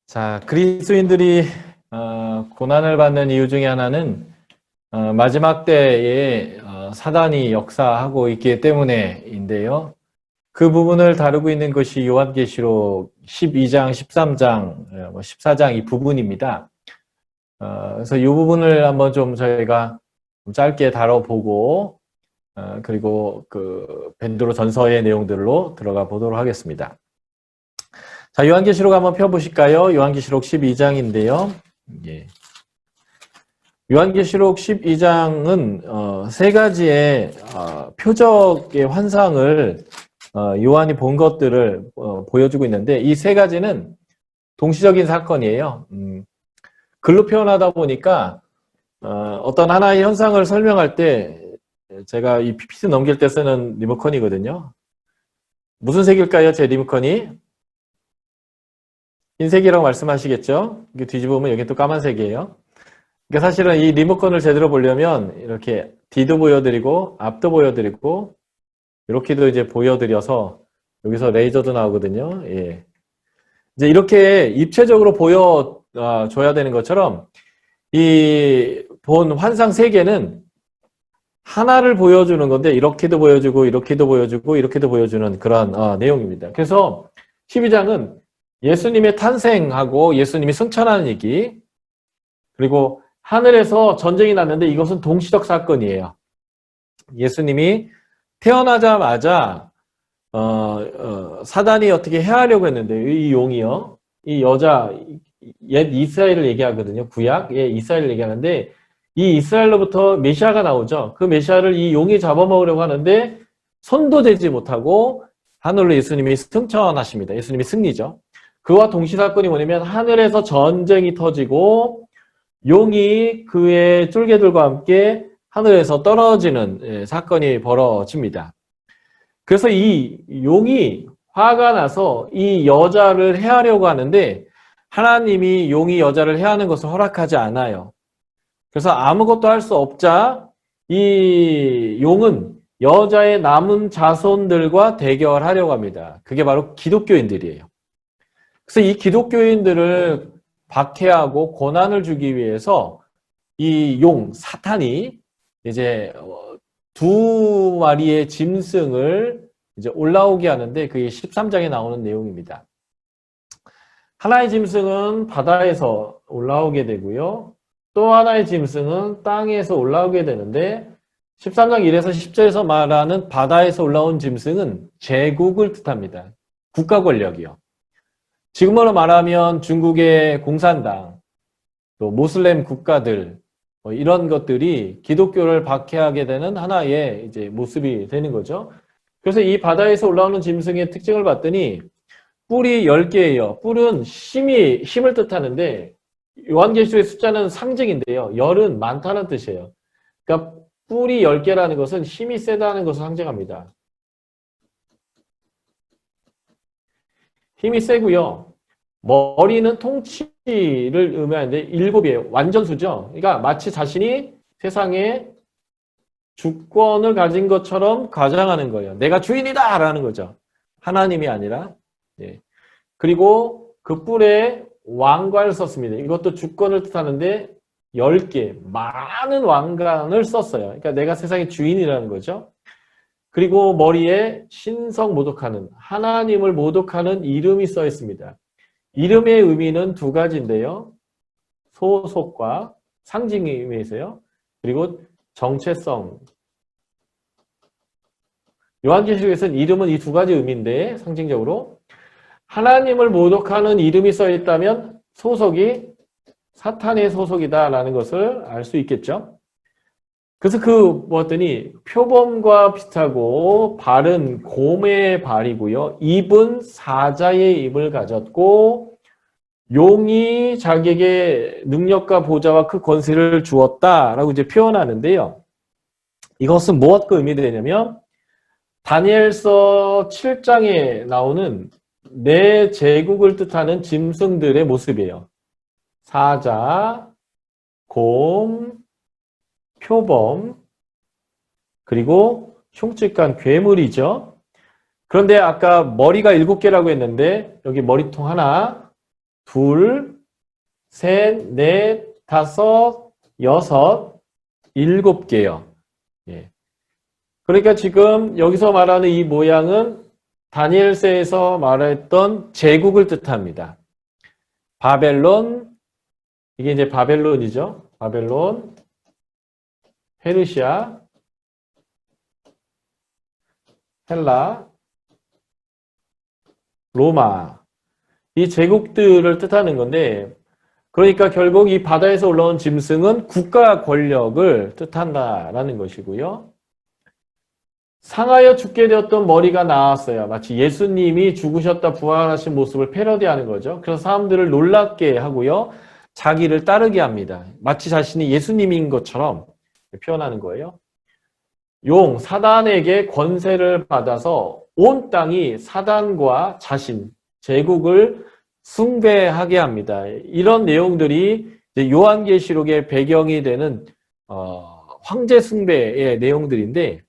자, 그리스도인들이 고난을 받는 이유 중에 하나는 마지막 때에 사단이 역사하고 있기 때문에인데요. 그 부분을 다루고 있는 것이 요한계시록 12장, 13장, 14장 이 부분입니다. 그래서 이 부분을 한번 좀 저희가 짧게 다뤄보고 그리고 그 베드로 전서의 내용들로 들어가 보도록 하겠습니다. 자, 요한계시록 한번 펴보실까요? 요한계시록 12장인데요. 예. 요한계시록 12장은 세 가지의 표적의 환상을 요한이 본 것들을 보여주고 있는데 이 세 가지는 동시적인 사건이에요. 글로 표현하다 보니까 어떤 하나의 현상을 설명할 때 제가 이 PPT 넘길 때 쓰는 리모컨이거든요. 무슨 색일까요? 제 리모컨이? 흰색이라고 말씀하시겠죠? 이게 뒤집으면 여기 또 까만색이에요. 그러니까 사실은 이 리모컨을 제대로 보려면 이렇게 뒤도 보여드리고 앞도 보여드리고 이렇게도 이제 보여드려서 여기서 레이저도 나오거든요. 예. 이제 이렇게 입체적으로 보여줘야 되는 것처럼 이 본 환상 세 개는 하나를 보여주는 건데 이렇게도 보여주고 이렇게도 보여주고 이렇게도 보여주는 그런 내용입니다. 그래서 12장은 예수님의 탄생하고 예수님이 승천하는 얘기, 그리고 하늘에서 전쟁이 났는데 이것은 동시적 사건이에요. 예수님이 태어나자마자 사단이 어떻게 해하려고 했는데 이 용이요, 이 여자 옛 이스라엘을 얘기하거든요. 구약 이스라엘을 얘기하는데 이 이스라엘로부터 메시아가 나오죠. 그 메시아를 이 용이 잡아먹으려고 하는데 손도 대지 못하고 하늘로 예수님이 승천하십니다. 예수님이 승리죠. 그와 동시 사건이 뭐냐면 하늘에서 전쟁이 터지고 용이 그의 쫄개들과 함께 하늘에서 떨어지는 사건이 벌어집니다. 그래서 이 용이 화가 나서 이 여자를 해하려고 하는데 하나님이 용이 여자를 해하는 것을 허락하지 않아요. 그래서 아무것도 할 수 없자 이 용은 여자의 남은 자손들과 대결하려고 합니다. 그게 바로 기독교인들이에요. 그래서 이 기독교인들을 박해하고 고난을 주기 위해서 이 용, 사탄이 이제 두 마리의 짐승을 이제 올라오게 하는데 그게 13장에 나오는 내용입니다. 하나의 짐승은 바다에서 올라오게 되고요. 또 하나의 짐승은 땅에서 올라오게 되는데 13장 1에서 10절에서 말하는 바다에서 올라온 짐승은 제국을 뜻합니다. 국가 권력이요. 지금으로 말하면 중국의 공산당, 또 모슬렘 국가들, 이런 것들이 기독교를 박해하게 되는 하나의 이제 모습이 되는 거죠. 그래서 이 바다에서 올라오는 짐승의 특징을 봤더니 뿔이 10개예요. 뿔은 힘을 뜻하는데 요한계시록의 숫자는 상징인데요. 열은 많다는 뜻이에요. 그러니까 뿔이 10개라는 것은 힘이 세다는 것을 상징합니다. 힘이 세고요. 머리는 통치를 의미하는데 7이에요. 완전수죠. 그러니까 마치 자신이 세상에 주권을 가진 것처럼 가장하는 거예요. 내가 주인이다! 라는 거죠. 하나님이 아니라. 예. 그리고 그 뿔에 왕관을 썼습니다. 이것도 주권을 뜻하는데 10개, 많은 왕관을 썼어요. 그러니까 내가 세상의 주인이라는 거죠. 그리고 머리에 신성 모독하는, 하나님을 모독하는 이름이 써 있습니다. 이름의 의미는 두 가지인데요. 소속과 상징의 의미에서요. 그리고 정체성. 요한계시록에서는 이름은 이 두 가지 의미인데 상징적으로 하나님을 모독하는 이름이 써 있다면 소속이 사탄의 소속이다라는 것을 알 수 있겠죠. 그래서 뭐였더니 표범과 비슷하고 발은 곰의 발이고요. 입은 사자의 입을 가졌고 용이 자기에게 능력과 보좌와 그 권세를 주었다라고 이제 표현하는데요. 이것은 무엇과 의미되냐면 다니엘서 7장에 나오는 네 제국을 뜻하는 짐승들의 모습이에요. 사자, 곰, 표범, 그리고 흉측한 괴물이죠. 그런데 아까 머리가 7개라고 했는데 여기 머리통 하나, 둘, 셋, 넷, 다섯, 여섯, 일곱 개요. 예. 그러니까 지금 여기서 말하는 이 모양은 다니엘서에서 말했던 제국을 뜻합니다. 바벨론, 이게 이제 바벨론이죠. 바벨론, 페르시아, 헬라, 로마. 이 제국들을 뜻하는 건데, 그러니까 결국 이 바다에서 올라온 짐승은 국가 권력을 뜻한다라는 것이고요. 상하여 죽게 되었던 머리가 나왔어요. 마치 예수님이 죽으셨다 부활하신 모습을 패러디하는 거죠. 그래서 사람들을 놀랍게 하고요. 자기를 따르게 합니다. 마치 자신이 예수님인 것처럼 표현하는 거예요. 용, 사단에게 권세를 받아서 온 땅이 사단과 자신, 제국을 숭배하게 합니다. 이런 내용들이 요한계시록의 배경이 되는 황제 숭배의 내용들인데,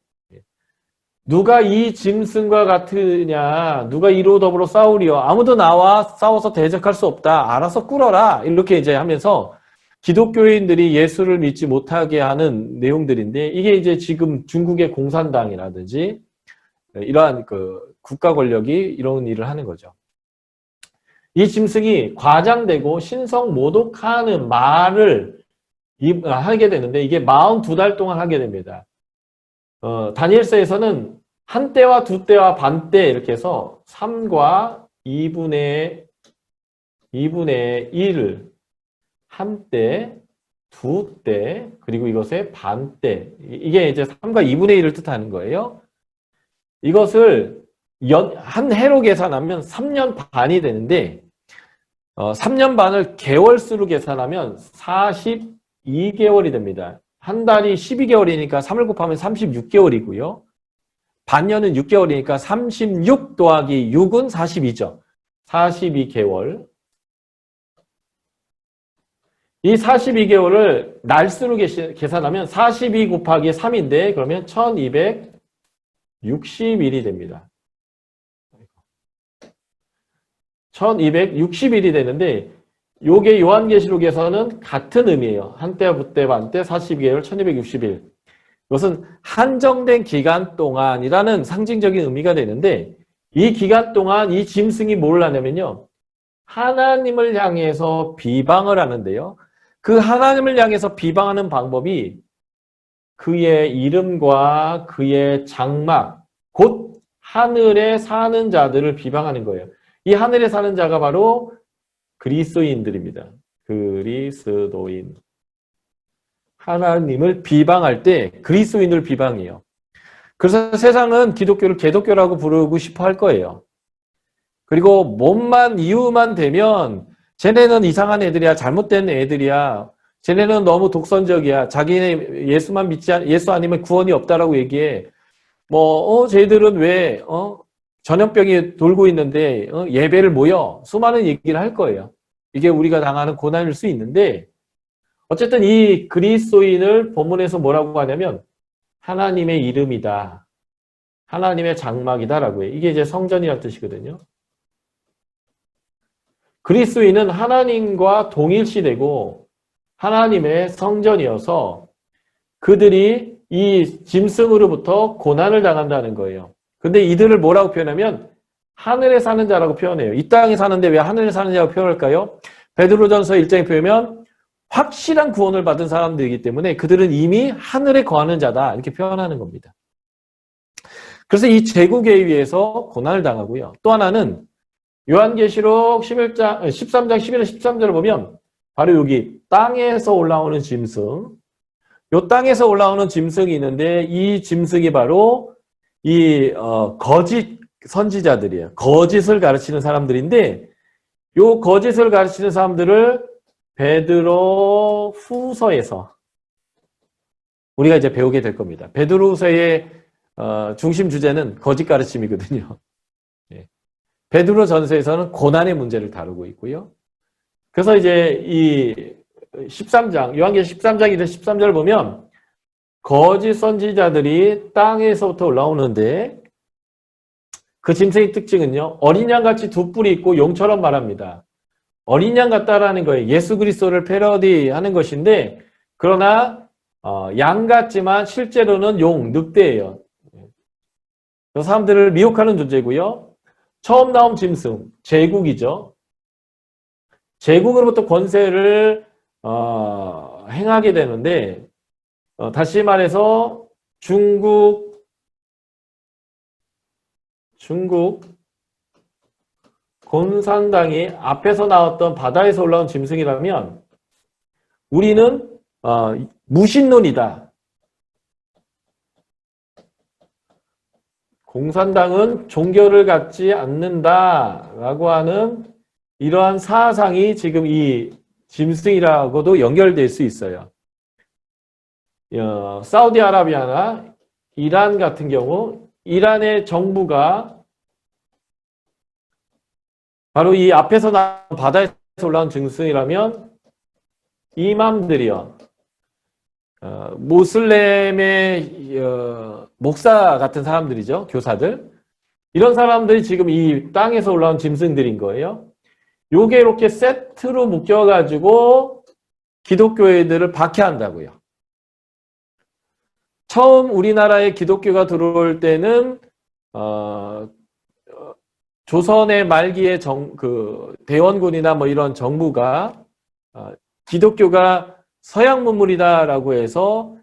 누가 이 짐승과 같으냐, 누가 이로 더불어 싸우리요, 아무도 나와 싸워서 대적할 수 없다, 알아서 꿇어라, 이렇게 이제 하면서 기독교인들이 예수를 믿지 못하게 하는 내용들인데, 이게 이제 지금 중국의 공산당이라든지 이러한 그 국가 권력이 이런 일을 하는 거죠. 이 짐승이 과장되고 신성 모독하는 말을 하게 되는데, 이게 42달 동안 하게 됩니다. 다니엘서에서는 한 때와 두 때와 반 때 이렇게 해서 3과 2분의 1, 한 때, 두 때, 그리고 이것의 반 때. 이게 이제 3과 2분의 1을 뜻하는 거예요. 이것을 한 해로 계산하면 3년 반이 되는데, 3년 반을 개월수로 계산하면 42개월이 됩니다. 한 달이 12개월이니까 3을 곱하면 36개월이고요. 반년은 6개월이니까 36 더하기 6은 42죠. 42개월. 이 42개월을 날수로 계산하면 42 곱하기 3인데 그러면 1260일이 됩니다. 1260일이 되는데 요게 요한계시록에서는 같은 의미예요. 한때, 부때, 반때, 42개월, 1260일. 이것은 한정된 기간 동안이라는 상징적인 의미가 되는데, 이 기간 동안 이 짐승이 뭘 하냐면요, 하나님을 향해서 비방을 하는데요. 그 하나님을 향해서 비방하는 방법이 그의 이름과 그의 장막, 곧 하늘에 사는 자들을 비방하는 거예요. 이 하늘에 사는 자가 바로 그리스도인들입니다. 그리스도인. 하나님을 비방할 때 그리스도인을 비방해요. 그래서 세상은 기독교를 개독교라고 부르고 싶어 할 거예요. 그리고 몸만 이유만 되면 쟤네는 이상한 애들이야, 잘못된 애들이야, 쟤네는 너무 독선적이야, 자기네 예수만 믿지 예수 아니면 구원이 없다라고 얘기해. 쟤들은 왜 전염병이 돌고 있는데 예배를 모여, 수많은 얘기를 할 거예요. 이게 우리가 당하는 고난일 수 있는데, 어쨌든 이 그리스도인을 본문에서 뭐라고 하냐면 하나님의 이름이다, 하나님의 장막이다라고 해요. 이게 이제 성전이라는 뜻이거든요. 그리스도인은 하나님과 동일시되고 하나님의 성전이어서 그들이 이 짐승으로부터 고난을 당한다는 거예요. 근데 이들을 뭐라고 표현하면 하늘에 사는 자라고 표현해요. 이 땅에 사는데 왜 하늘에 사는 자라고 표현할까요? 베드로전서 1장에 표현하면 확실한 구원을 받은 사람들이기 때문에 그들은 이미 하늘에 거하는 자다, 이렇게 표현하는 겁니다. 그래서 이 제국에 의해서 고난을 당하고요. 또 하나는 요한계시록 13장 11절 13절을 보면 바로 여기 땅에서 올라오는 짐승, 요 땅에서 올라오는 짐승이 있는데 이 짐승이 바로 이 거짓 선지자들이에요. 거짓을 가르치는 사람들인데, 요 거짓을 가르치는 사람들을 베드로 후서에서 우리가 이제 배우게 될 겁니다. 베드로 후서의 중심 주제는 거짓 가르침이거든요. 베드로 전서에서는 고난의 문제를 다루고 있고요. 그래서 이제 이 13장, 요한계시록 13장인데 13절을 보면 거짓 선지자들이 땅에서부터 올라오는데 그 짐승의 특징은요, 어린 양같이 두 뿔이 있고 용처럼 말합니다. 어린 양 같다라는 거예요. 예수 그리스도를 패러디하는 것인데 그러나 양 같지만 실제로는 용, 늑대예요. 그 사람들을 미혹하는 존재고요. 처음 나온 짐승, 제국이죠. 제국으로부터 권세를 행하게 되는데 다시 말해서 중국 공산당이 앞에서 나왔던 바다에서 올라온 짐승이라면 우리는 무신론이다. 공산당은 종교를 갖지 않는다라고 하는 이러한 사상이 지금 이 짐승이라고도 연결될 수 있어요. 사우디아라비아나 이란 같은 경우 이란의 정부가 바로 이 앞에서 나온 바다에서 올라온 짐승이라면 이맘들이요. 모슬렘의 목사 같은 사람들이죠. 교사들. 이런 사람들이 지금 이 땅에서 올라온 짐승들인 거예요. 요게 이렇게 세트로 묶여가지고 기독교인들을 박해한다고요. 처음 우리나라에 기독교가 들어올 때는 조선의 말기에 대원군이나 뭐 이런 정부가 기독교가 서양 문물이다라고 해서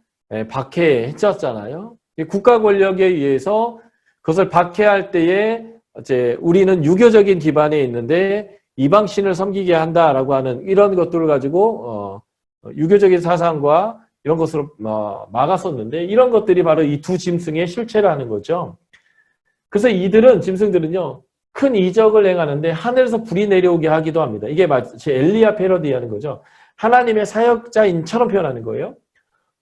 박해했었잖아요. 국가 권력에 의해서 그것을 박해할 때에 이제 우리는 유교적인 기반에 있는데 이방신을 섬기게 한다라고 하는 이런 것들을 가지고 유교적인 사상과 이런 것으로 막았었는데 이런 것들이 바로 이 두 짐승의 실체라는 거죠. 그래서 짐승들은요. 큰 이적을 행하는데 하늘에서 불이 내려오게 하기도 합니다. 이게 마치 엘리야 패러디하는 거죠. 하나님의 사역자인처럼 표현하는 거예요.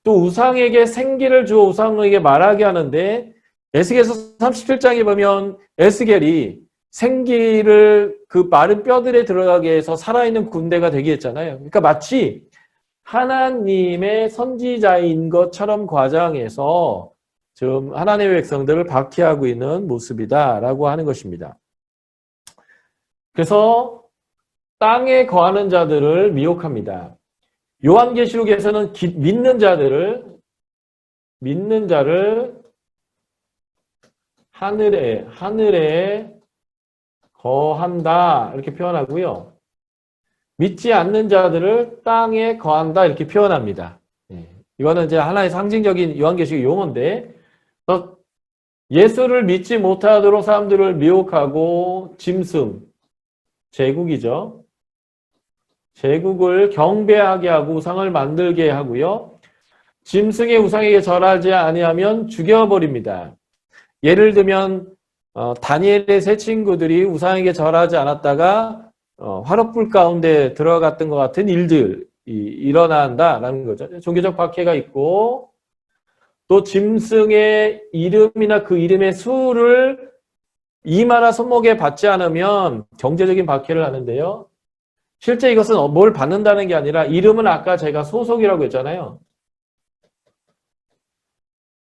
또 우상에게 생기를 주어 우상에게 말하게 하는데 에스겔서 37장에 보면 에스겔이 생기를 그 마른 뼈들에 들어가게 해서 살아있는 군대가 되게 했잖아요. 그러니까 마치 하나님의 선지자인 것처럼 과장해서 지금 하나님의 백성들을 박해하고 있는 모습이다라고 하는 것입니다. 그래서 땅에 거하는 자들을 미혹합니다. 요한계시록에서는 믿는 자를 하늘에 거한다 이렇게 표현하고요. 믿지 않는 자들을 땅에 거한다 이렇게 표현합니다. 이거는 이제 하나의 상징적인 요한계시록 용어인데 예수를 믿지 못하도록 사람들을 미혹하고 짐승, 제국이죠. 제국을 경배하게 하고 우상을 만들게 하고요. 짐승의 우상에게 절하지 아니하면 죽여버립니다. 예를 들면 다니엘의 세 친구들이 우상에게 절하지 않았다가 화롯불 가운데 들어갔던 것 같은 일들이 일어난다라는 거죠. 종교적 박해가 있고 또 짐승의 이름이나 그 이름의 수를 이마나 손목에 받지 않으면 경제적인 박해를 하는데요. 실제 이것은 뭘 받는다는 게 아니라 이름은 아까 제가 소속이라고 했잖아요.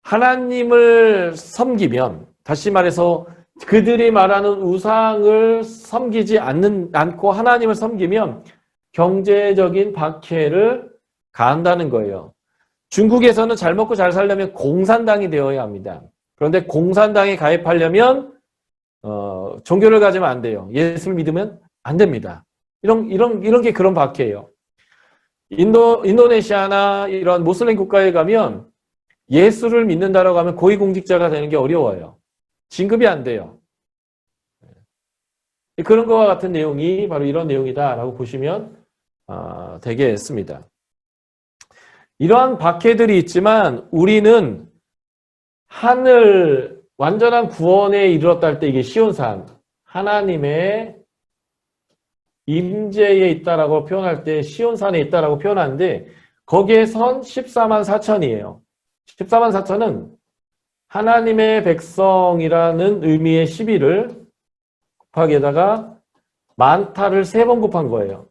하나님을 섬기면 다시 말해서 그들이 말하는 우상을 섬기지 않고 하나님을 섬기면 경제적인 박해를 가한다는 거예요. 중국에서는 잘 먹고 잘 살려면 공산당이 되어야 합니다. 그런데 공산당에 가입하려면 종교를 가지면 안 돼요. 예수를 믿으면 안 됩니다. 이런 게 그런 박해예요. 인도네시아나 이런 모슬림 국가에 가면 예수를 믿는다라고 하면 고위공직자가 되는 게 어려워요. 진급이 안 돼요. 그런 것과 같은 내용이 바로 이런 내용이다라고 보시면 되겠습니다. 이러한 박해들이 있지만 우리는 완전한 구원에 이르렀다 할 때 이게 시온산, 하나님의 임재에 있다라고 표현할 때 시온산에 있다라고 표현하는데 거기에 선 14만 4천이에요. 14만 4천은 하나님의 백성이라는 의미의 12를 곱하기에다가 많다를 3번 곱한 거예요.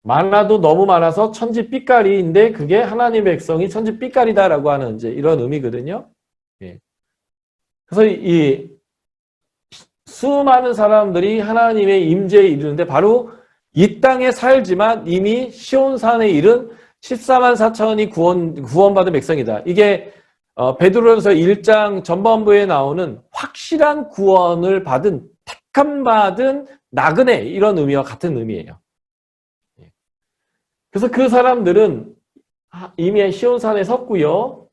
많아도 너무 많아서 천지 삐까리인데 그게 하나님의 백성이 천지 삐까리다라고 하는 이제 이런 의미거든요. 예. 그래서 이 수많은 사람들이 하나님의 임재에 이르는데 바로 이 땅에 살지만 이미 시온산에 이른 14만 4천이 구원받은 백성이다. 이게 베드로전서 1장 전반부에 나오는 확실한 구원을 받은 택함받은 나그네 이런 의미와 같은 의미예요. 그래서 그 사람들은 이미 시온산에 섰고요.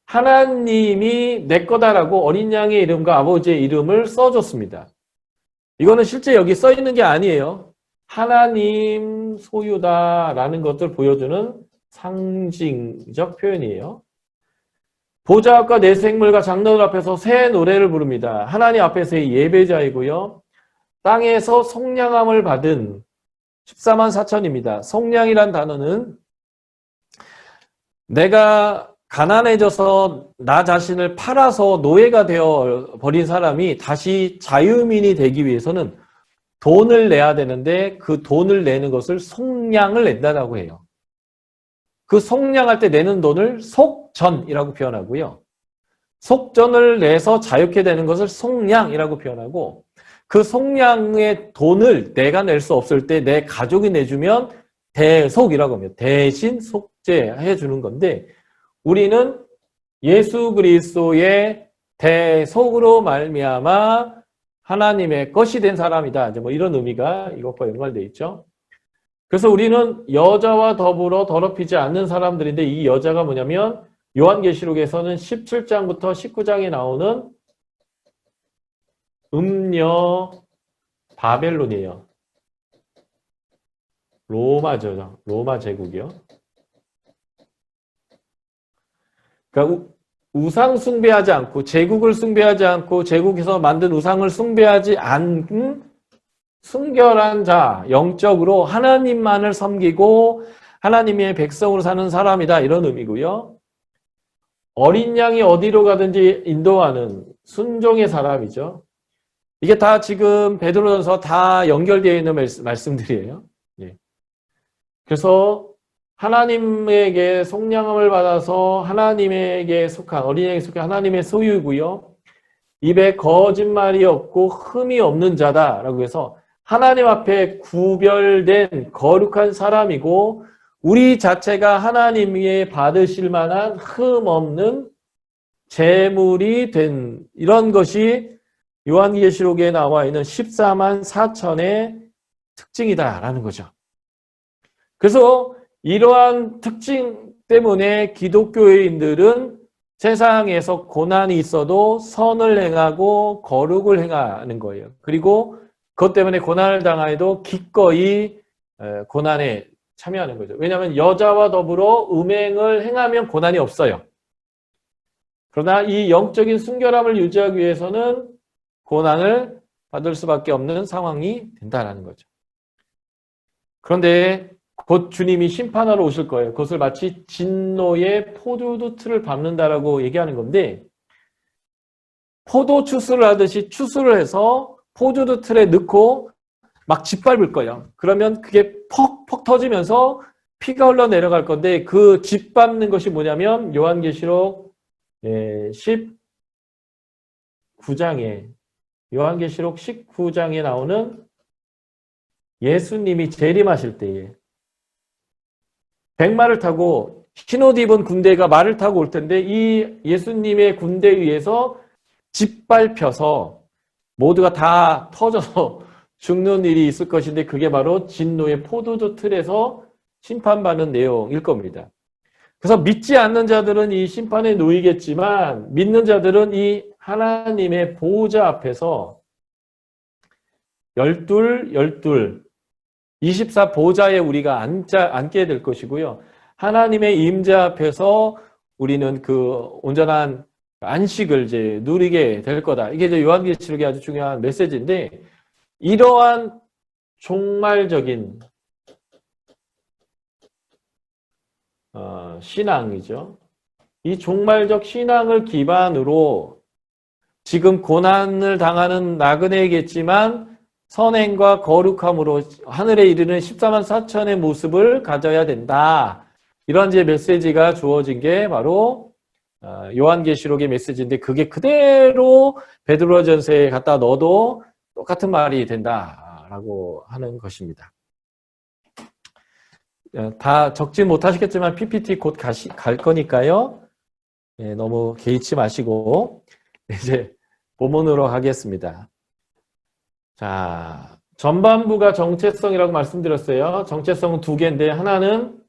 하나님이 내 거다라고 어린 양의 이름과 아버지의 이름을 써줬습니다. 이거는 실제 여기 써 있는 게 아니에요. 하나님 소유다라는 것을 보여주는 상징적 표현이에요. 보좌 앞과 내 생물과 장로들 앞에서 새 노래를 부릅니다. 하나님 앞에서의 예배자이고요. 땅에서 속량함을 받은 14만 4천입니다. 속량이란 단어는 내가 가난해져서 나 자신을 팔아서 노예가 되어 버린 사람이 다시 자유민이 되기 위해서는 돈을 내야 되는데 그 돈을 내는 것을 속량을 낸다라고 해요. 그 속량할 때 내는 돈을 속전이라고 표현하고요. 속전을 내서 자유케 되는 것을 속량이라고 표현하고 그 속량의 돈을 내가 낼 수 없을 때 내 가족이 내주면 대속이라고 합니다. 대신 속죄해 주는 건데 우리는 예수 그리스도의 대속으로 말미암아 하나님의 것이 된 사람이다. 이제 뭐 이런 의미가 이것과 연관되어 있죠. 그래서 우리는 여자와 더불어 더럽히지 않는 사람들인데 이 여자가 뭐냐면 요한계시록에서는 17장부터 19장에 나오는 음녀 바벨론이에요. 로마죠. 로마 제국이요. 그러니까 우상 숭배하지 않고 제국을 숭배하지 않고 제국에서 만든 우상을 숭배하지 않은 순결한 자, 영적으로 하나님만을 섬기고 하나님의 백성으로 사는 사람이다. 이런 의미고요. 어린 양이 어디로 가든지 인도하는 순종의 사람이죠. 이게 다 지금 베드로전서 다 연결되어 있는 말씀들이에요. 예. 그래서 하나님에게 속량함을 받아서 하나님에게 속한 어린양에게 속한 하나님의 소유이고요. 입에 거짓말이 없고 흠이 없는 자다라고 해서 하나님 앞에 구별된 거룩한 사람이고 우리 자체가 하나님이 받으실 만한 흠 없는 제물이 된 이런 것이 요한계시록에 나와 있는 14만 4천의 특징이다라는 거죠. 그래서 이러한 특징 때문에 기독교인들은 세상에서 고난이 있어도 선을 행하고 거룩을 행하는 거예요. 그리고 그것 때문에 고난을 당하여도 기꺼이 고난에 참여하는 거죠. 왜냐하면 여자와 더불어 음행을 행하면 고난이 없어요. 그러나 이 영적인 순결함을 유지하기 위해서는 고난을 받을 수밖에 없는 상황이 된다는 거죠. 그런데 곧 주님이 심판하러 오실 거예요. 그것을 마치 진노의 포도주 틀을 밟는다라고 얘기하는 건데 포도 추수를 하듯이 추수를 해서 포도주 틀에 넣고 막 짓밟을 거예요. 그러면 그게 퍽퍽 터지면서 피가 흘러내려갈 건데 그 짓밟는 것이 뭐냐면 요한계시록 19장에 나오는 예수님이 재림하실 때에 백마를 타고 흰옷 입은 군대가 말을 타고 올 텐데 이 예수님의 군대 위에서 짓밟혀서 모두가 다 터져서 죽는 일이 있을 것인데 그게 바로 진노의 포도주 틀에서 심판받는 내용일 겁니다. 그래서 믿지 않는 자들은 이 심판에 놓이겠지만 믿는 자들은 이 하나님의 보호자 앞에서 24 보좌에 우리가 앉게 될 것이고요. 하나님의 임재 앞에서 우리는 그 온전한 안식을 이제 누리게 될 거다. 이게 이제 요한계시록의 아주 중요한 메시지인데 이러한 종말적인 신앙이죠. 이 종말적 신앙을 기반으로 지금 고난을 당하는 나그네이겠지만 선행과 거룩함으로 하늘에 이르는 14만 4천의 모습을 가져야 된다. 이런 이제 메시지가 주어진 게 바로 요한계시록의 메시지인데 그게 그대로 베드로전서에 갖다 넣어도 똑같은 말이 된다라고 하는 것입니다. 다 적지 못하시겠지만 PPT 곧 갈 거니까요. 예, 너무 개의치 마시고 이제 본문으로 가겠습니다. 자, 전반부가 정체성이라고 말씀드렸어요. 정체성은 두 개인데 하나는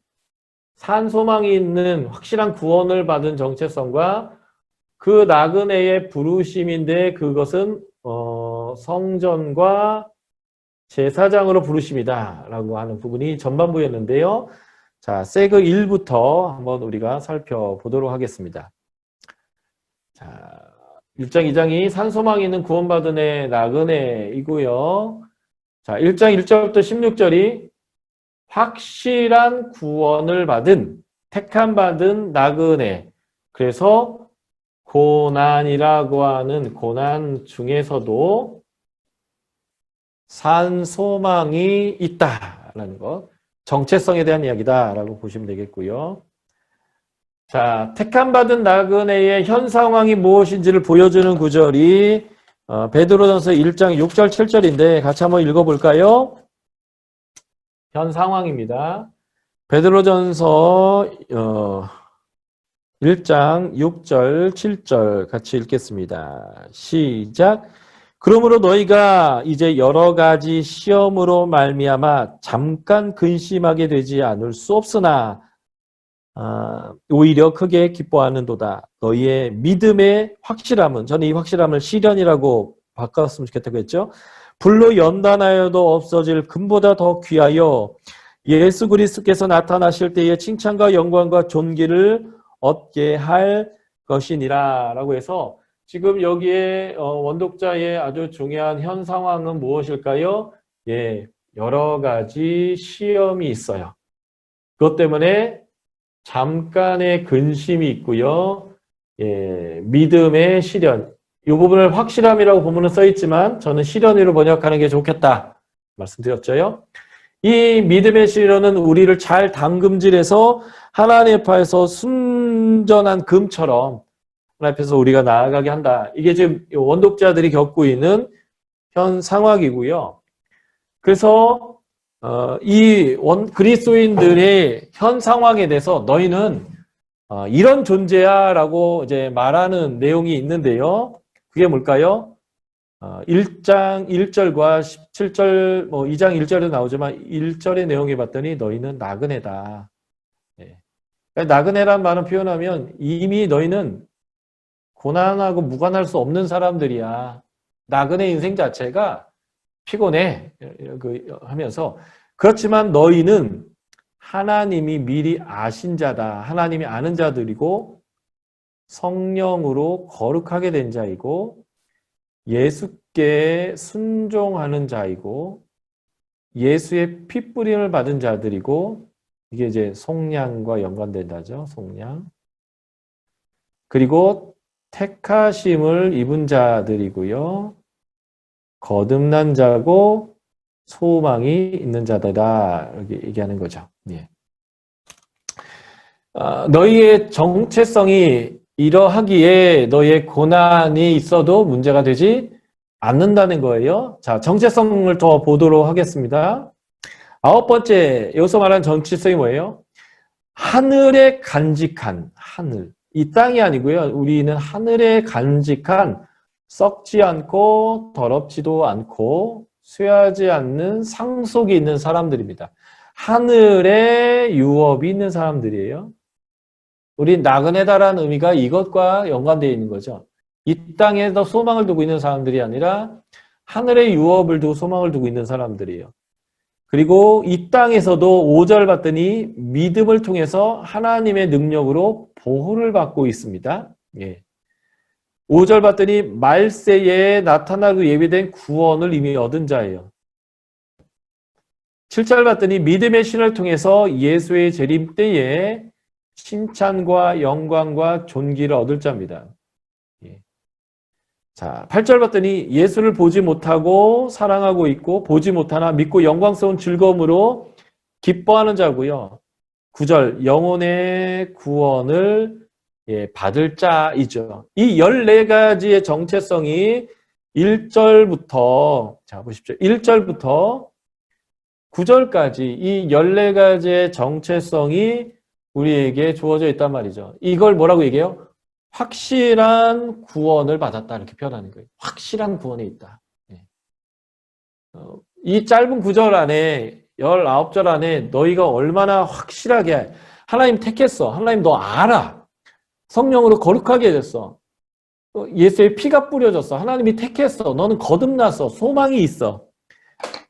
산소망이 있는 확실한 구원을 받은 정체성과 그 나그네의 부르심인데 그것은 성전과 제사장으로 부르심이다 라고 하는 부분이 전반부였는데요. 자, 세그 1부터 한번 우리가 살펴보도록 하겠습니다. 자, 1장 2장이 산소망이 있는 구원받은 애 나그네이고요. 자, 1장 1절부터 16절이 확실한 구원을 받은 택함받은 나그네. 그래서 고난이라고 하는 고난 중에서도 산소망이 있다라는 것. 정체성에 대한 이야기다라고 보시면 되겠고요. 자, 택함받은 나그네의 현 상황이 무엇인지를 보여주는 구절이 베드로전서 1장 6절 7절인데 같이 한번 읽어볼까요? 현 상황입니다. 베드로전서 1장 6절 7절 같이 읽겠습니다. 시작. 그러므로 너희가 이제 여러 가지 시험으로 말미암아 잠깐 근심하게 되지 않을 수 없으나 오히려 크게 기뻐하는도다. 너희의 믿음의 확실함은, 저는 이 확실함을 시련이라고 바꿨으면 좋겠다고 했죠. 불로 연단하여도 없어질 금보다 더 귀하여 예수 그리스도께서 나타나실 때에 칭찬과 영광과 존귀를 얻게 할 것이니라 라고 해서 지금 여기에 원독자의 아주 중요한 현 상황은 무엇일까요? 예, 여러 가지 시험이 있어요. 그것 때문에 잠깐의 근심이 있고요. 예, 믿음의 시련. 이 부분을 확실함이라고 본문은 써있지만 저는 시련으로 번역하는 게 좋겠다 말씀드렸죠. 이 믿음의 시련은 우리를 잘 담금질해서 하나님 앞에서 순전한 금처럼 하나님 앞에서 우리가 나아가게 한다. 이게 지금 원독자들이 겪고 있는 현 상황이고요. 그래서 그리스도인들의 현 상황에 대해서 너희는 이런 존재야 라고 이제 말하는 내용이 있는데요. 그게 뭘까요? 1장 1절과 17절, 2장 1절에 나오지만 1절의 내용에 봤더니 너희는 나그네다. 네. 나그네란 말은 표현하면 이미 너희는 고난하고 무관할 수 없는 사람들이야. 나그네 인생 자체가 피곤해. 하면서 그렇지만 너희는 하나님이 미리 아신 자다. 하나님이 아는 자들이고 성령으로 거룩하게 된 자이고 예수께 순종하는 자이고 예수의 핏부림을 받은 자들이고 이게 이제 속량과 연관된다죠. 속량. 그리고 택하심을 입은 자들이고요. 거듭난 자고 소망이 있는 자들이다. 이렇게 얘기하는 거죠. 예. 너희의 정체성이 이러하기에 너희의 고난이 있어도 문제가 되지 않는다는 거예요. 자, 정체성을 더 보도록 하겠습니다. 9번째, 여기서 말하는 정체성이 뭐예요? 하늘에 간직한, 하늘. 이 땅이 아니고요. 우리는 하늘에 간직한 썩지 않고 더럽지도 않고 쇠하지 않는 상속이 있는 사람들입니다. 하늘에 유업이 있는 사람들이에요. 우리 나그네다라는 의미가 이것과 연관되어 있는 거죠. 이 땅에서 소망을 두고 있는 사람들이 아니라 하늘의 유업을 두고 소망을 두고 있는 사람들이에요. 그리고 이 땅에서도 5절 봤더니 믿음을 통해서 하나님의 능력으로 보호를 받고 있습니다. 예. 5절 봤더니 말세에 나타나고 예비된 구원을 이미 얻은 자예요. 7절 봤더니 믿음의 신을 통해서 예수의 재림 때에 칭찬과 영광과 존귀를 얻을 자입니다. 예. 자, 8절 봤더니 예수를 보지 못하고 사랑하고 있고 보지 못하나 믿고 영광스러운 즐거움으로 기뻐하는 자고요. 9절 영혼의 구원을 받을 자이죠. 이 14가지의 정체성이 1절부터 자 보십시오. 1절부터 9절까지 이 14가지의 정체성이 우리에게 주어져 있단 말이죠. 이걸 뭐라고 얘기해요? 확실한 구원을 받았다 이렇게 표현하는 거예요. 확실한 구원에 있다. 이 짧은 9절 안에 19절 안에 너희가 얼마나 확실하게 하나님 택했어. 하나님 너 알아. 성령으로 거룩하게 됐어. 예수의 피가 뿌려졌어. 하나님이 택했어. 너는 거듭났어. 소망이 있어.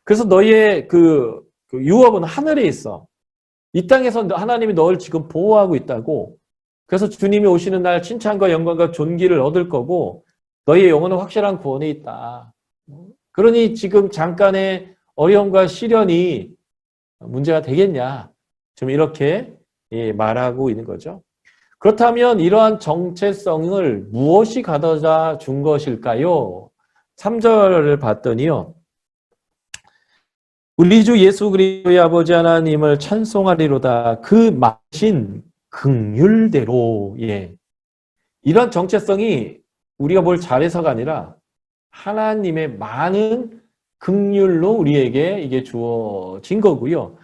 그래서 너희의 그 유업은 하늘에 있어. 이 땅에서 하나님이 너를 지금 보호하고 있다고. 그래서 주님이 오시는 날 칭찬과 영광과 존귀를 얻을 거고 너희의 영혼은 확실한 구원에 있다. 그러니 지금 잠깐의 어려움과 시련이 문제가 되겠냐. 좀 이렇게 말하고 있는 거죠. 그렇다면 이러한 정체성을 무엇이 가져다 준 것일까요? 3절을 봤더니요. 우리 주 예수 그리스도의 아버지 하나님을 찬송하리로다. 그 마신 긍휼대로. 이런 정체성이 우리가 뭘 잘해서가 아니라 하나님의 많은 긍휼로 우리에게 이게 주어진 거고요.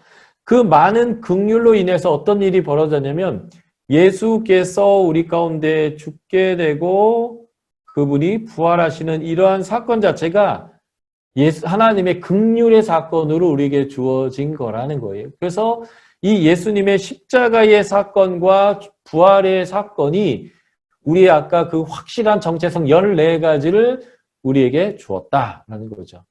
그 많은 긍휼로 인해서 어떤 일이 벌어졌냐면 예수께서 우리 가운데 죽게 되고 그분이 부활하시는 이러한 사건 자체가 하나님의 긍휼의 사건으로 우리에게 주어진 거라는 거예요. 그래서 이 예수님의 십자가의 사건과 부활의 사건이 우리의 아까 그 확실한 정체성 14가지를 우리에게 주었다라는 거죠.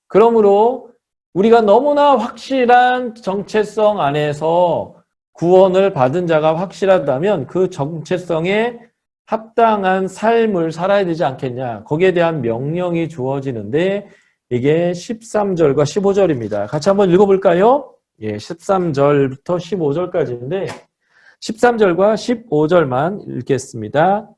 그러므로 우리가 너무나 확실한 정체성 안에서 구원을 받은 자가 확실하다면 그 정체성에 합당한 삶을 살아야 되지 않겠냐. 거기에 대한 명령이 주어지는데 이게 13절과 15절입니다. 같이 한번 읽어볼까요? 13절부터 15절까지인데 13절과 15절만 읽겠습니다.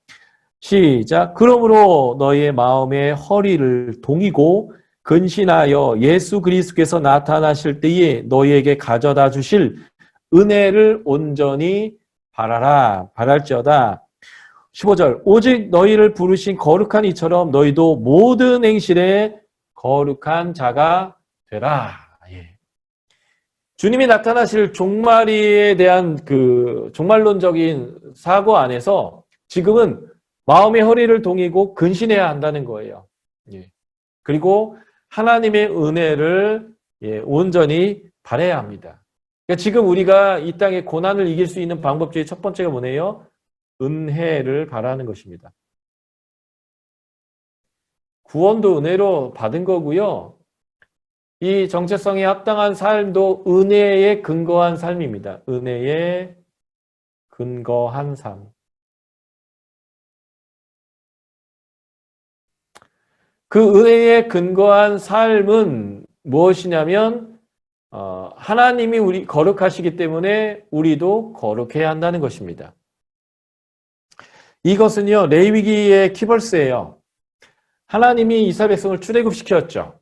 시작. 그러므로 너희의 마음의 허리를 동이고 근신하여 예수 그리스도께서 나타나실 때에 너희에게 가져다 주실 은혜를 온전히 바랄지어다. 15절. 오직 너희를 부르신 거룩한 이처럼 너희도 모든 행실에 거룩한 자가 되라. 주님이 나타나실 종말에 대한 그 종말론적인 사고 안에서 지금은 마음의 허리를 동이고 근신해야 한다는 거예요. 그리고 하나님의 은혜를 온전히 바라야 합니다. 그러니까 지금 우리가 이 땅의 고난을 이길 수 있는 방법 중에 첫 번째가 뭐네요? 은혜를 바라는 것입니다. 구원도 은혜로 받은 거고요. 이 정체성에 합당한 삶도 은혜에 근거한 삶입니다. 은혜에 근거한 삶. 그 은혜에 근거한 삶은 무엇이냐면 하나님이 우리 거룩하시기 때문에 우리도 거룩해야 한다는 것입니다. 이것은요, 레위기의 키벌스예요. 하나님이 이스라엘 백성을 출애굽시켰죠.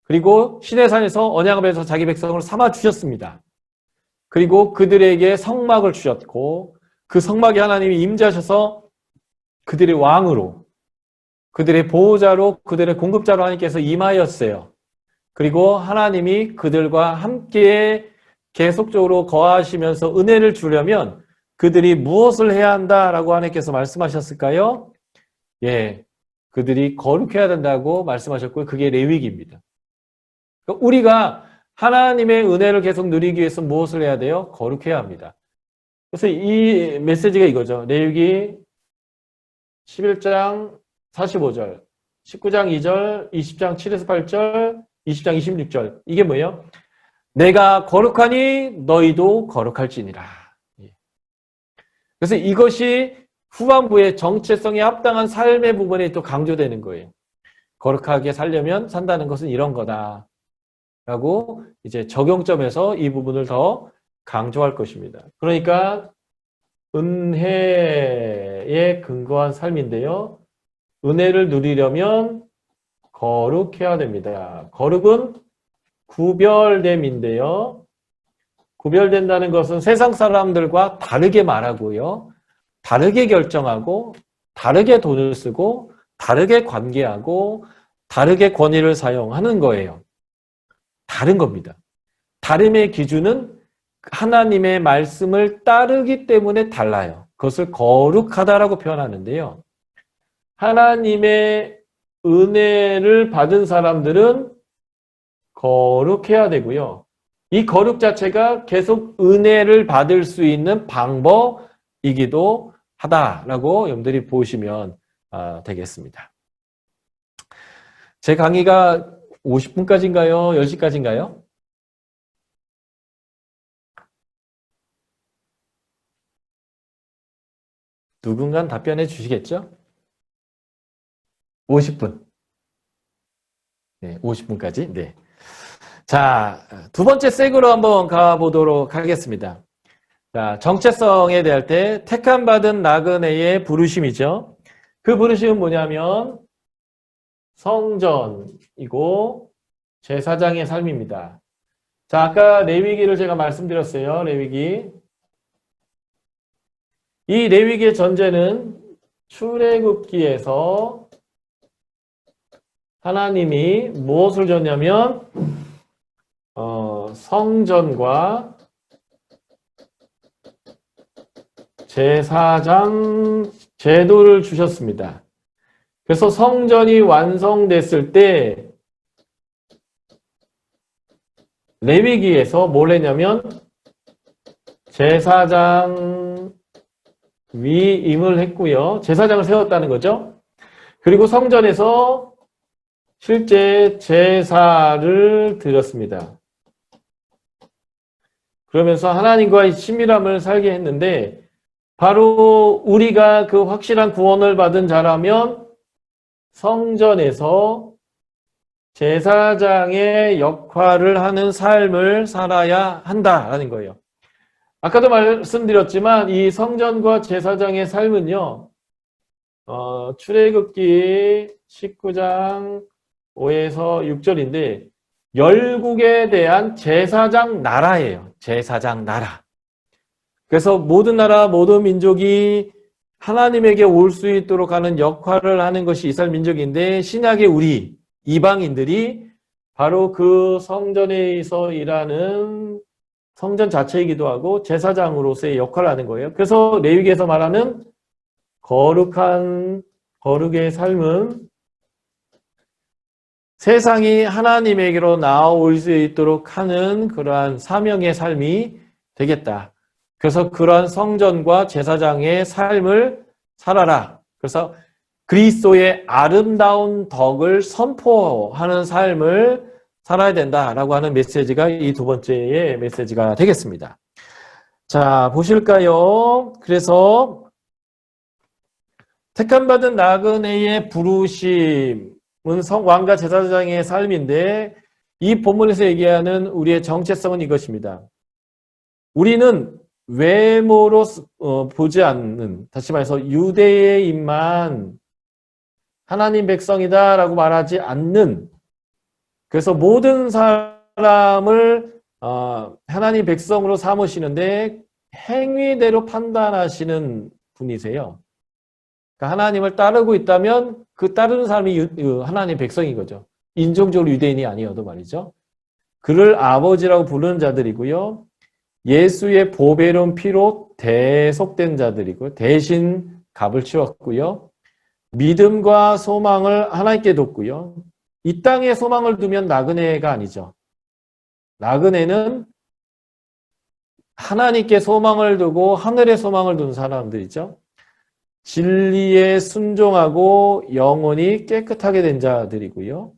그리고 시내산에서 언약궤에서 자기 백성을 삼아 주셨습니다. 그리고 그들에게 성막을 주셨고 그 성막에 하나님이 임재하셔서 그들의 왕으로, 그들의 보호자로, 그들의 공급자로 하나님께서 임하였어요. 그리고 하나님이 그들과 함께 계속적으로 거하시면서 은혜를 주려면 그들이 무엇을 해야 한다라고 하나님께서 말씀하셨을까요? 그들이 거룩해야 된다고 말씀하셨고요. 그게 레위기입니다. 우리가 하나님의 은혜를 계속 누리기 위해서 무엇을 해야 돼요? 거룩해야 합니다. 그래서 이 메시지가 이거죠. 레위기 11장 45절, 19장 2절, 20장 7에서 8절, 20장 26절. 이게 뭐예요? 내가 거룩하니 너희도 거룩할지니라. 그래서 이것이 후반부의 정체성에 합당한 삶의 부분에 또 강조되는 거예요. 거룩하게 살려면 산다는 것은 이런 거다. 라고 이제 적용점에서 이 부분을 더 강조할 것입니다. 그러니까 은혜에 근거한 삶인데요. 은혜를 누리려면 거룩해야 됩니다. 거룩은 구별됨인데요. 구별된다는 것은 세상 사람들과 다르게 말하고요. 다르게 결정하고 다르게 돈을 쓰고 다르게 관계하고 다르게 권위를 사용하는 거예요. 다른 겁니다. 다름의 기준은 하나님의 말씀을 따르기 때문에 달라요. 그것을 거룩하다라고 표현하는데요. 하나님의 은혜를 받은 사람들은 거룩해야 되고요. 이 거룩 자체가 계속 은혜를 받을 수 있는 방법이기도 하다라고 여러분들이 보시면 되겠습니다. 제 강의가 50분까지인가요? 10시까지인가요? 누군가 답변해 주시겠죠? 50분. 네, 50분까지. 네. 자, 두 번째 색으로 한번 가보도록 하겠습니다. 자, 정체성에 대할 때 택함 받은 나그네의 부르심이죠. 그 부르심은 뭐냐면 성전이고 제사장의 삶입니다. 자, 아까 레위기를 제가 말씀드렸어요. 레위기. 이 레위기의 전제는 출애굽기에서 하나님이 무엇을 줬냐면 성전과 제사장 제도를 주셨습니다. 그래서 성전이 완성됐을 때 레위기에서 뭘 했냐면 제사장 위임을 했고요. 제사장을 세웠다는 거죠. 그리고 성전에서 실제 제사를 드렸습니다. 그러면서 하나님과의 친밀함을 살게 했는데 바로 우리가 그 확실한 구원을 받은 자라면 성전에서 제사장의 역할을 하는 삶을 살아야 한다라는 거예요. 아까도 말씀드렸지만 이 성전과 제사장의 삶은요. 출애굽기 19장 5에서 6절인데 열국에 대한 제사장 나라예요. 제사장 나라. 그래서 모든 나라, 모든 민족이 하나님에게 올 수 있도록 하는 역할을 하는 것이 이스라엘 민족인데 신약의 우리 이방인들이 바로 그 성전에서 일하는 성전 자체이기도 하고 제사장으로서의 역할을 하는 거예요. 그래서 레위기에서 말하는 거룩의 삶은 세상이 하나님에게로 나아올 수 있도록 하는 그러한 사명의 삶이 되겠다. 그래서 그러한 성전과 제사장의 삶을 살아라. 그래서 그리스도의 아름다운 덕을 선포하는 삶을 살아야 된다라고 하는 메시지가 이 두 번째의 메시지가 되겠습니다. 자, 보실까요? 그래서 택함받은 나그네의 부르심은 왕과 제사장의 삶인데 이 본문에서 얘기하는 우리의 정체성은 이것입니다. 우리는 외모로 보지 않는, 다시 말해서 유대의 입만 하나님 백성이다라고 말하지 않는, 그래서 모든 사람을 하나님 백성으로 삼으시는데 행위대로 판단하시는 분이세요. 그러니까 하나님을 따르고 있다면 그 따르는 사람이 하나님 백성인 거죠. 인종적으로 유대인이 아니어도 말이죠. 그를 아버지라고 부르는 자들이고요. 예수의 보배로운 피로 대속된 자들이고 대신 값을 치렀고요. 믿음과 소망을 하나님께 뒀고요. 이 땅에 소망을 두면 나그네가 아니죠. 나그네는 하나님께 소망을 두고 하늘에 소망을 둔 사람들이죠. 진리에 순종하고 영혼이 깨끗하게 된 자들이고요.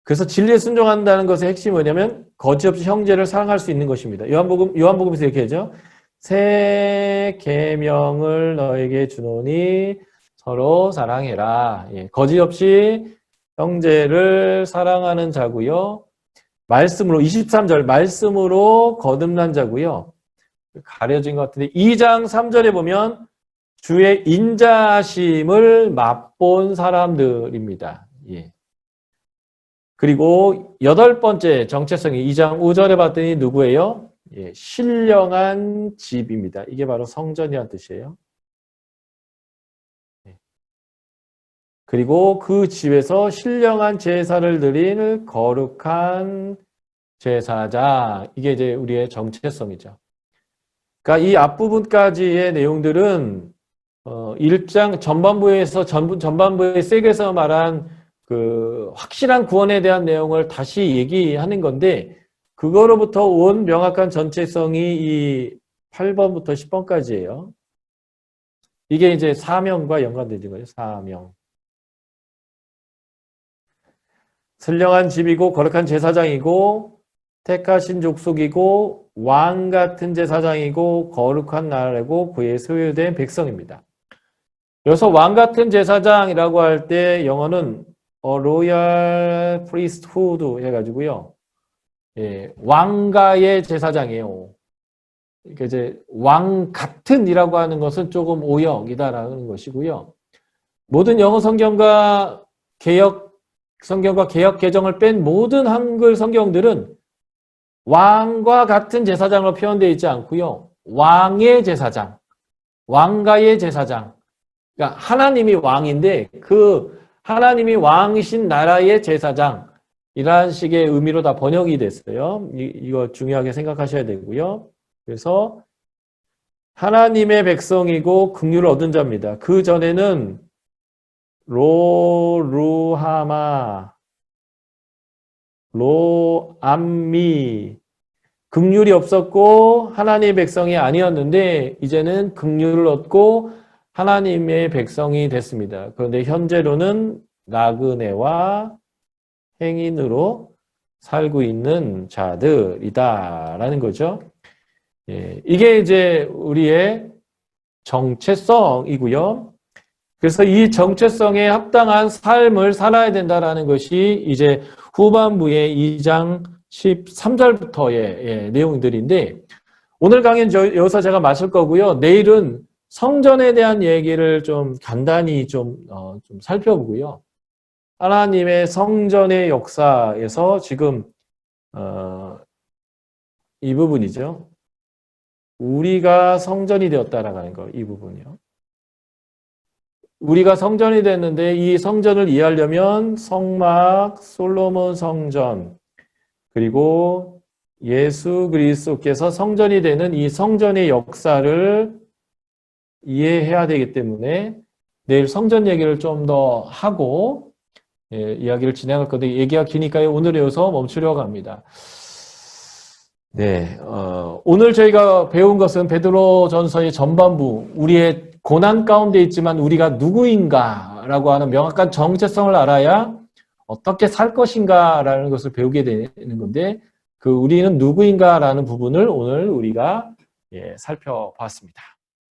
그래서 진리에 순종한다는 것의 핵심이 뭐냐면 거짓없이 형제를 사랑할 수 있는 것입니다. 요한복음에서 이렇게 하죠. 새 계명을 너에게 주노니 서로 사랑해라. 예, 거짓없이 형제를 사랑하는 자고요. 말씀으로 23절 말씀으로 거듭난 자고요. 가려진 것 같은데 2장 3절에 보면 주의 인자하심을 맛본 사람들입니다. 예. 그리고 8번째 정체성이 2장 5절에 봤더니 누구예요? 예, 신령한 집입니다. 이게 바로 성전이란 뜻이에요. 예. 그리고 그 집에서 신령한 제사를 드릴 거룩한 제사장. 이게 이제 우리의 정체성이죠. 그러니까 이 앞부분까지의 내용들은 1장 전반부의 세계에서 말한 그 확실한 구원에 대한 내용을 다시 얘기하는 건데 그거로부터 온 명확한 전체성이 이 8번부터 10번까지예요. 이게 이제 사명과 연관되는 거예요. 사명. 선량한 집이고 거룩한 제사장이고 택하신 족속이고 왕 같은 제사장이고 거룩한 나라고 그의 소유된 백성입니다. 여기서 왕 같은 제사장이라고 할 때 영어는 로얄 프리스트후드 해가지고요. 예, 왕가의 제사장이에요. 그러니까 이제 왕 같은이라고 하는 것은 조금 오역이다라는 것이고요. 모든 영어 성경과 개역 개정을 뺀 모든 한글 성경들은 왕과 같은 제사장으로 표현되어 있지 않고요. 왕의 제사장, 왕가의 제사장. 그러니까 하나님이 왕인데 그 하나님이 왕이신 나라의 제사장 이런 식의 의미로 다 번역이 됐어요. 이거 중요하게 생각하셔야 되고요. 그래서 하나님의 백성이고 긍휼을 얻은 자입니다. 그 전에는 루하마, 로암미 긍휼이 없었고 하나님의 백성이 아니었는데 이제는 긍휼을 얻고 하나님의 백성이 됐습니다. 그런데 현재로는 나그네와 행인으로 살고 있는 자들이다라는 거죠. 예, 이게 이제 우리의 정체성이고요. 그래서 이 정체성에 합당한 삶을 살아야 된다라는 것이 이제 후반부의 2장 13절부터의 내용들인데 오늘 강의는 여기서 제가 마칠 거고요. 내일은 성전에 대한 얘기를 좀 간단히 좀 살펴보고요. 하나님의 성전의 역사에서 지금 이 부분이죠. 우리가 성전이 되었다라고 하는 거, 이 부분이요. 우리가 성전이 됐는데 이 성전을 이해하려면 성막, 솔로몬 성전, 그리고 예수 그리스도께서 성전이 되는 이 성전의 역사를 이해해야 되기 때문에 내일 성전 얘기를 좀 더 하고 이야기를 진행할 건데 얘기가 기니까요. 오늘 여기서 멈추려고 합니다. 네, 오늘 저희가 배운 것은 베드로전서의 전반부, 우리의 고난 가운데 있지만 우리가 누구인가라고 하는 명확한 정체성을 알아야 어떻게 살 것인가라는 것을 배우게 되는 건데 그 우리는 누구인가라는 부분을 오늘 우리가 살펴봤습니다.